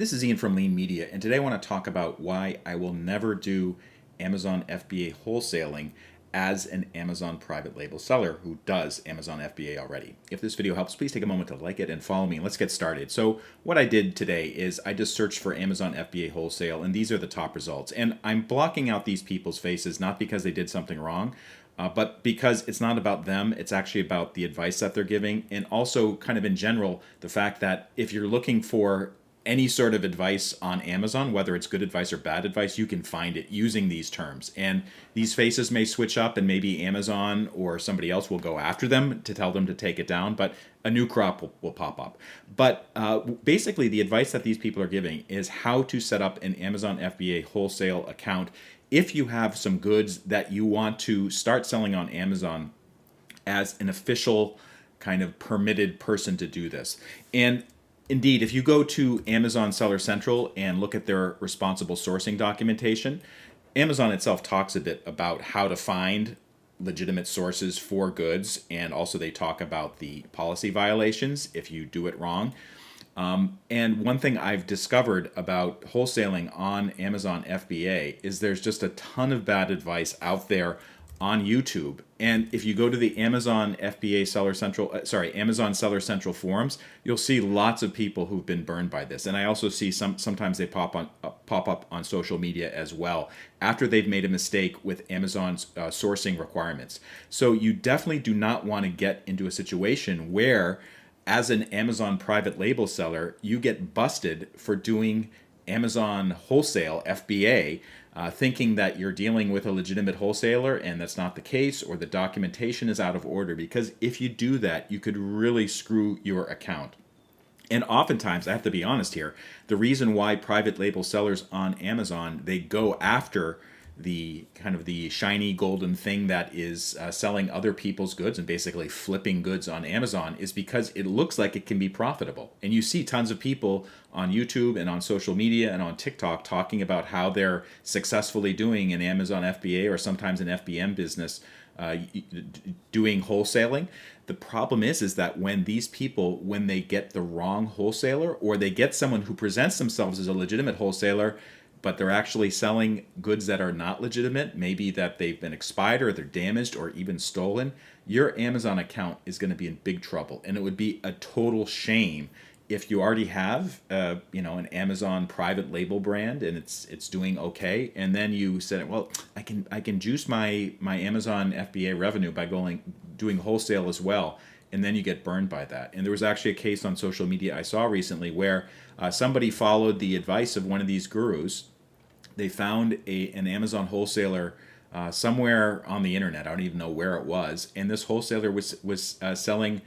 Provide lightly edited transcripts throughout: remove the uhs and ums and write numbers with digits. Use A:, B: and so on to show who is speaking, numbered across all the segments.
A: This is Ian from Lean Media, and today I want to talk about why I will never do Amazon FBA wholesaling as an Amazon private label seller who does Amazon FBA already. If this video helps, please take a moment to like it and follow me, and let's get started. So what I did today is I just searched for Amazon FBA wholesale, and these are the top results. And I'm blocking out these people's faces, not because they did something wrong, but because it's not about them, it's actually about the advice that they're giving, and also kind of in general, the fact that if you're looking for any sort of advice on Amazon, whether it's good advice or bad advice, you can find it using these terms. And these faces may switch up, and maybe Amazon or somebody else will go after them to tell them to take it down, but a new crop will pop up. But basically, the advice that these people are giving is how to set up an Amazon FBA wholesale account if you have some goods that you want to start selling on Amazon as an official kind of permitted person to do this. And indeed, if you go to Amazon Seller Central and look at their responsible sourcing documentation, Amazon itself talks a bit about how to find legitimate sources for goods, and also they talk about the policy violations if you do it wrong. And one thing I've discovered about wholesaling on Amazon FBA is there's just a ton of bad advice out there on YouTube. And if you go to the Amazon FBA Seller Central, Amazon Seller Central forums, you'll see lots of people who've been burned by this. And I also see sometimes they pop up on social media as well after they've made a mistake with Amazon's sourcing requirements. So you definitely do not want to get into a situation where, as an Amazon private label seller, you get busted for doing Amazon wholesale FBA, thinking that you're dealing with a legitimate wholesaler, and that's not the case, or the documentation is out of order. Because if you do that, you could really screw your account. And oftentimes, I have to be honest here, the reason why private label sellers on Amazon, they go after the kind of the shiny golden thing that is selling other people's goods and basically flipping goods on Amazon, is because it looks like it can be profitable. And you see tons of people on YouTube and on social media and on TikTok talking about how they're successfully doing an Amazon FBA or sometimes an FBM business, doing wholesaling. The problem is that when these people, when they get the wrong wholesaler, or they get someone who presents themselves as a legitimate wholesaler, but they're actually selling goods that are not legitimate, maybe that they've been expired or they're damaged or even stolen, your Amazon account is going to be in big trouble. And it would be a total shame if you already have an Amazon private label brand and it's doing okay, and then you said, well, I can juice my Amazon FBA revenue by doing wholesale as well, and then you get burned by that. And there was actually a case on social media I saw recently where somebody followed the advice of one of these gurus. They found an Amazon wholesaler somewhere on the internet. I don't even know where it was. And this wholesaler was selling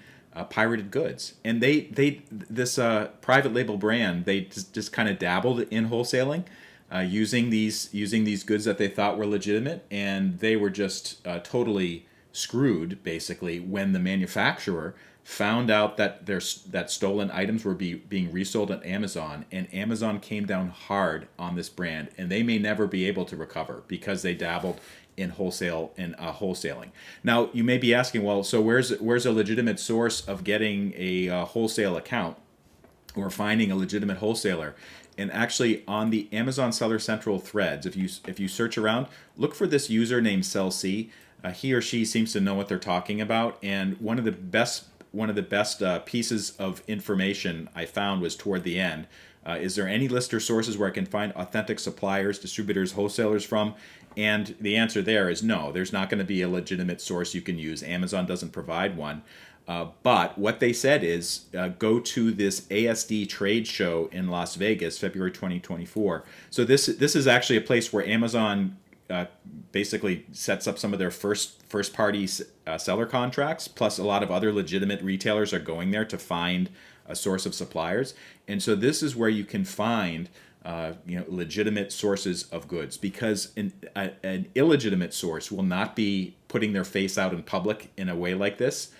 A: pirated goods. And this private label brand, they just kind of dabbled in wholesaling, using these goods that they thought were legitimate, and they were just totally screwed basically when the manufacturer found out that stolen items were being resold at Amazon, and Amazon came down hard on this brand, and they may never be able to recover because they dabbled in wholesaling. Now you may be asking, well, so where's a legitimate source of getting a wholesale account or finding a legitimate wholesaler? And actually, on the Amazon Seller Central threads, if you search around, look for this user named CellC. He or she seems to know what they're talking about, and one of the best pieces of information I found was toward the end. Is there any list or sources where I can find authentic suppliers, distributors, wholesalers from? And the answer there is no. There's not going to be a legitimate source you can use. Amazon doesn't provide one. But what they said is go to this ASD trade show in Las Vegas, February 2024. So this is actually a place where Amazon basically sets up some of their first party seller contracts, plus a lot of other legitimate retailers are going there to find a source of suppliers. And so this is where you can find legitimate sources of goods, because an illegitimate source will not be putting their face out in public in a way like this.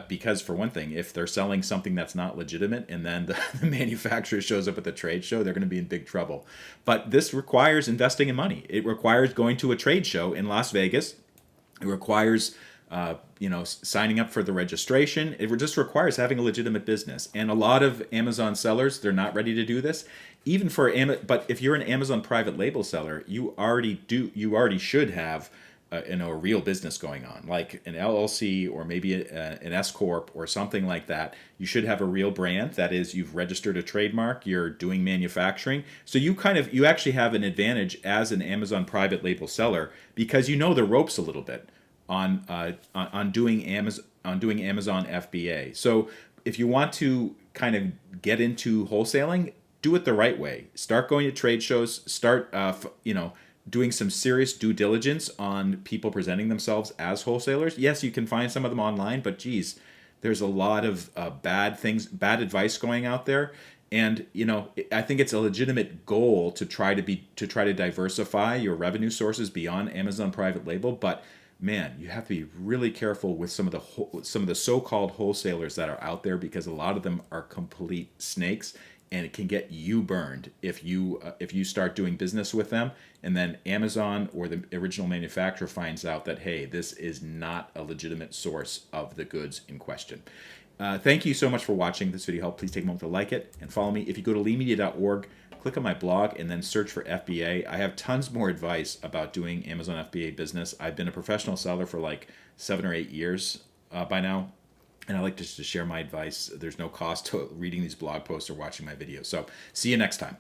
A: Because for one thing, if they're selling something that's not legitimate and then the manufacturer shows up at the trade show, they're going to be in big trouble. But this requires investing in money. It requires going to a trade show in Las Vegas. It requires signing up for the registration. It just requires having a legitimate business. And a lot of Amazon sellers, they're not ready to do this. Even for but if you're an Amazon private label seller, you already should have a real business going on, like an LLC or maybe an S corp or something like that. You should have a real brand. That is, you've registered a trademark. You're doing manufacturing, so you actually have an advantage as an Amazon private label seller because you know the ropes a little bit on doing Amazon FBA. So if you want to kind of get into wholesaling, do it the right way. Start going to trade shows. Start doing some serious due diligence on people presenting themselves as wholesalers. Yes, you can find some of them online, but geez, there's a lot of bad advice going out there. And I think it's a legitimate goal to try to diversify your revenue sources beyond Amazon private label. But man, you have to be really careful with some of the so-called wholesalers that are out there, because a lot of them are complete snakes, and it can get you burned if you start doing business with them, and then Amazon or the original manufacturer finds out that, hey, this is not a legitimate source of the goods in question. Thank you so much for watching. This video helped. Please take a moment to like it and follow me. If you go to leanmedia.org, click on my blog and then search for FBA. I have tons more advice about doing Amazon FBA business. I've been a professional seller for like 7 or 8 years by now, and I like to share my advice. There's no cost to reading these blog posts or watching my videos. So see you next time.